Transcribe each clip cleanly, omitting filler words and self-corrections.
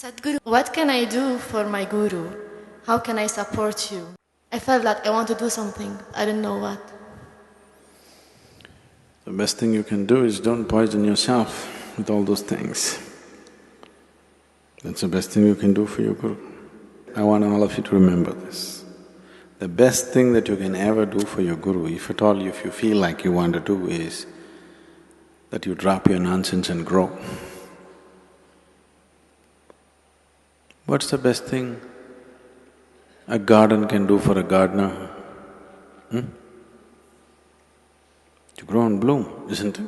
Sadhguru, what can I do for my guru? How can I support you? I felt that I want to do something, I don't know what. The best thing you can do is don't poison yourself with all those things. That's the best thing you can do for your guru. I want all of you to remember this. The best thing that you can ever do for your guru, if at all if you feel like you want to do, is that you drop your nonsense and grow. What's the best thing a garden can do for a gardener? To grow and bloom, isn't it?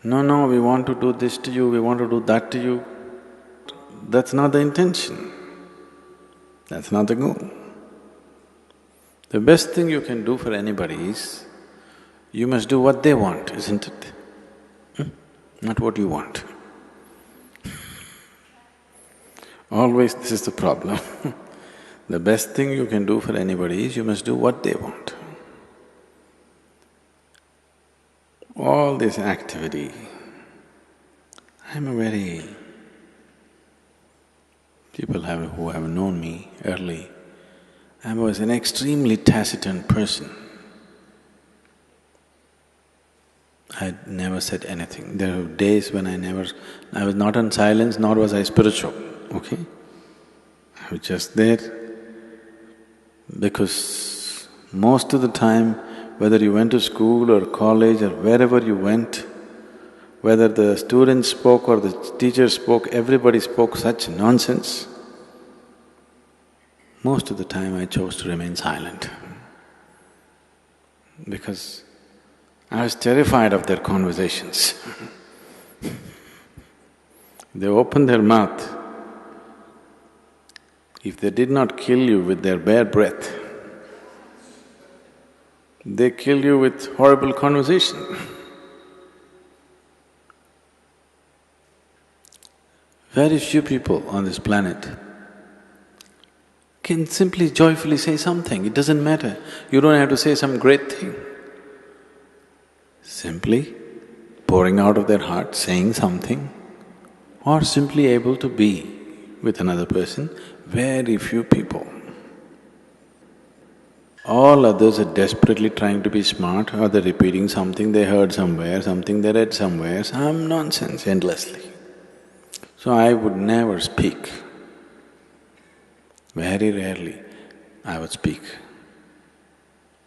No, we want to do this to you, we want to do that to you. That's not the intention. That's not the goal. The best thing you can do for anybody is, you must do what they want, isn't it? Not what you want. Always this is the problem. The best thing you can do for anybody is, you must do what they want. All this activity, people who have known me early, I was an extremely taciturn person. I never said anything. There were days when I was not on silence, nor was I spiritual, okay? I was just there because most of the time, whether you went to school or college or wherever you went, whether the students spoke or the teachers spoke, everybody spoke such nonsense. Most of the time I chose to remain silent because I was terrified of their conversations. They opened their mouth. If they did not kill you with their bare breath, they kill you with horrible conversation. Very few people on this planet can simply joyfully say something, it doesn't matter. You don't have to say some great thing. Simply pouring out of their heart, saying something, or simply able to be with another person, very few people. All others are desperately trying to be smart, or they're repeating something they heard somewhere, something they read somewhere, some nonsense endlessly. So I would never speak. Very rarely I would speak.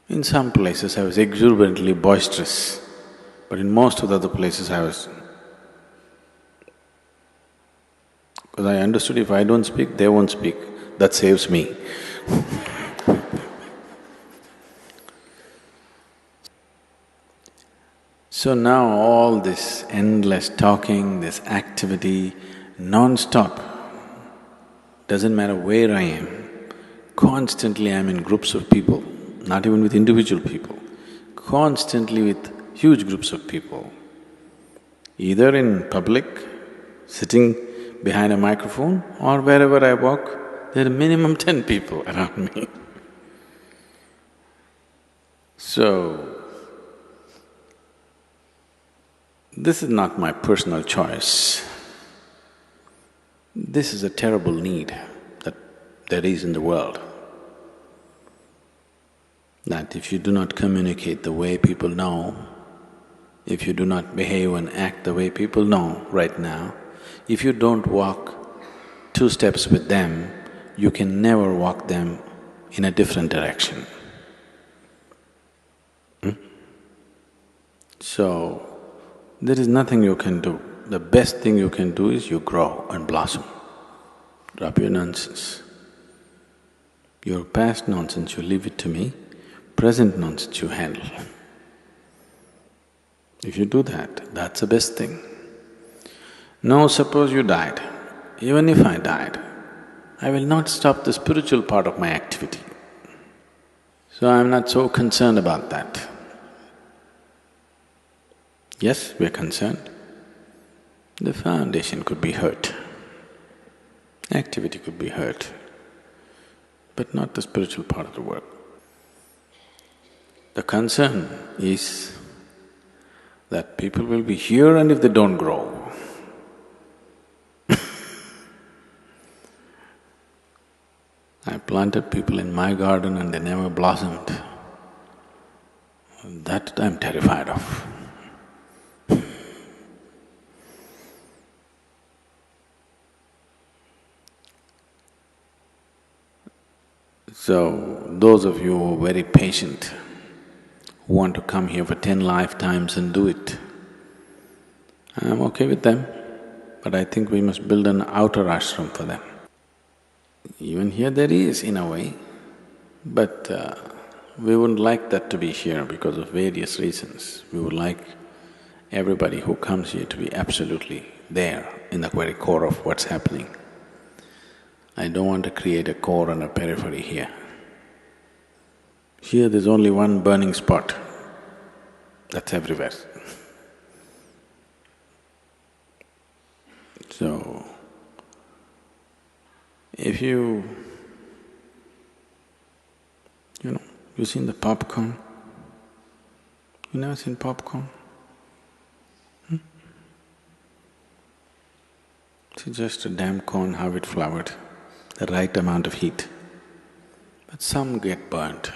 In some places I was exuberantly boisterous, but in most of the other places I was… Because I understood if I don't speak, they won't speak, that saves me. So now all this endless talking, this activity, non-stop, doesn't matter where I am, constantly I'm in groups of people, not even with individual people, constantly with huge groups of people. Either in public, sitting behind a microphone, or wherever I walk, there are minimum 10 people around me. So, this is not my personal choice. This is a terrible need that there is in the world. That if you do not communicate the way people know, if you do not behave and act the way people know right now, if you don't walk 2 steps with them, you can never walk them in a different direction. So, there is nothing you can do. The best thing you can do is you grow and blossom. Drop your nonsense. Your past nonsense, you leave it to me, present nonsense you handle. If you do that, that's the best thing. Now suppose you died, even if I died, I will not stop the spiritual part of my activity. So I'm not so concerned about that. Yes, we're concerned. The foundation could be hurt, activity could be hurt, but not the spiritual part of the work. The concern is that people will be here and if they don't grow, planted people in my garden and they never blossomed. That I'm terrified of. So, those of you who are very patient, who want to come here for 10 lifetimes and do it, I'm okay with them, but I think we must build an outer ashram for them. Even here there is, in a way, but we wouldn't like that to be here because of various reasons. We would like everybody who comes here to be absolutely there in the very core of what's happening. I don't want to create a core and a periphery here. Here there's only one burning spot, that's everywhere. So, if you've seen the popcorn? You never seen popcorn? It's just a damn corn, how it flowered, the right amount of heat. But some get burnt,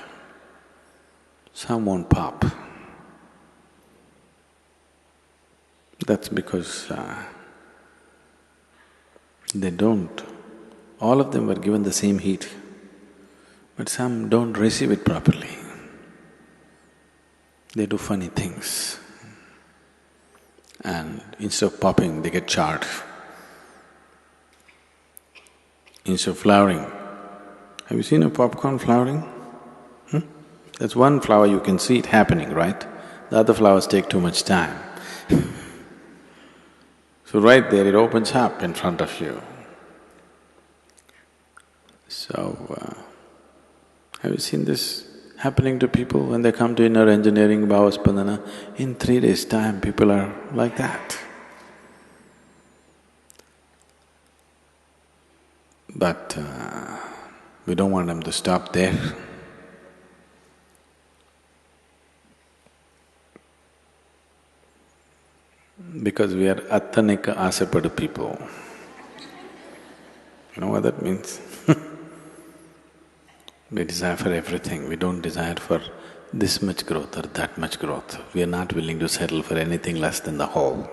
some won't pop. That's because they don't. All of them were given the same heat, but some don't receive it properly. They do funny things, and instead of popping, they get charred. Instead of flowering, have you seen a popcorn flowering? That's one flower, you can see it happening, right? The other flowers take too much time. So right there it opens up in front of you. So, have you seen this happening to people when they come to inner engineering, Bhavaspandana? In 3 days' time, people are like that. But we don't want them to stop there. Because we are Attanika Asapadu people. You know what that means? We desire for everything, we don't desire for this much growth or that much growth. We are not willing to settle for anything less than the whole.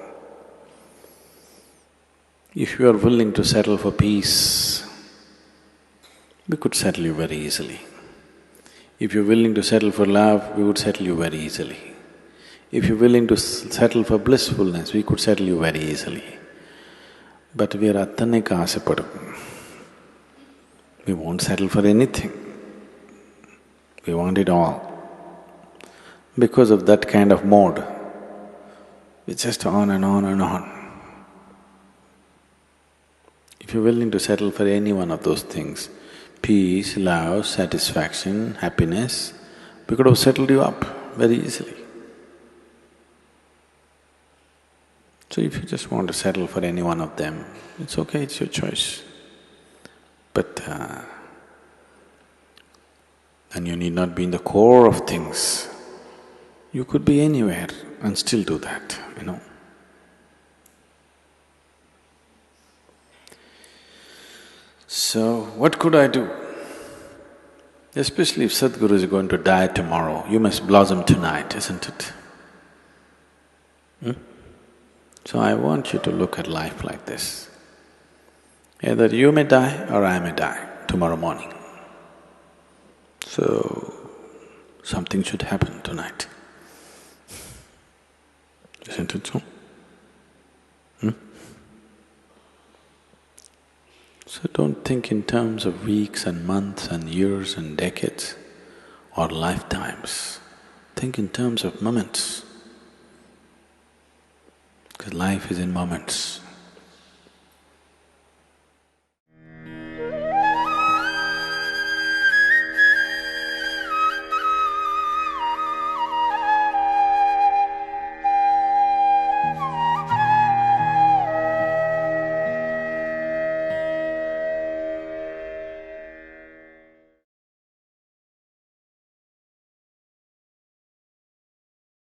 If you are willing to settle for peace, we could settle you very easily. If you're willing to settle for love, we would settle you very easily. If you're willing to settle for blissfulness, we could settle you very easily. But we are Attanika Asapadu. We won't settle for anything. We want it all. Because of that kind of mode, it's just on and on and on. If you're willing to settle for any one of those things, peace, love, satisfaction, happiness, we could have settled you up very easily. So if you just want to settle for any one of them, it's okay, it's your choice. But and you need not be in the core of things. You could be anywhere and still do that, So, what could I do? Especially if Sadhguru is going to die tomorrow, you must blossom tonight, isn't it? So I want you to look at life like this. Either you may die or I may die tomorrow morning. So, something should happen tonight. Isn't it so? So don't think in terms of weeks and months and years and decades or lifetimes. Think in terms of moments. Because life is in moments.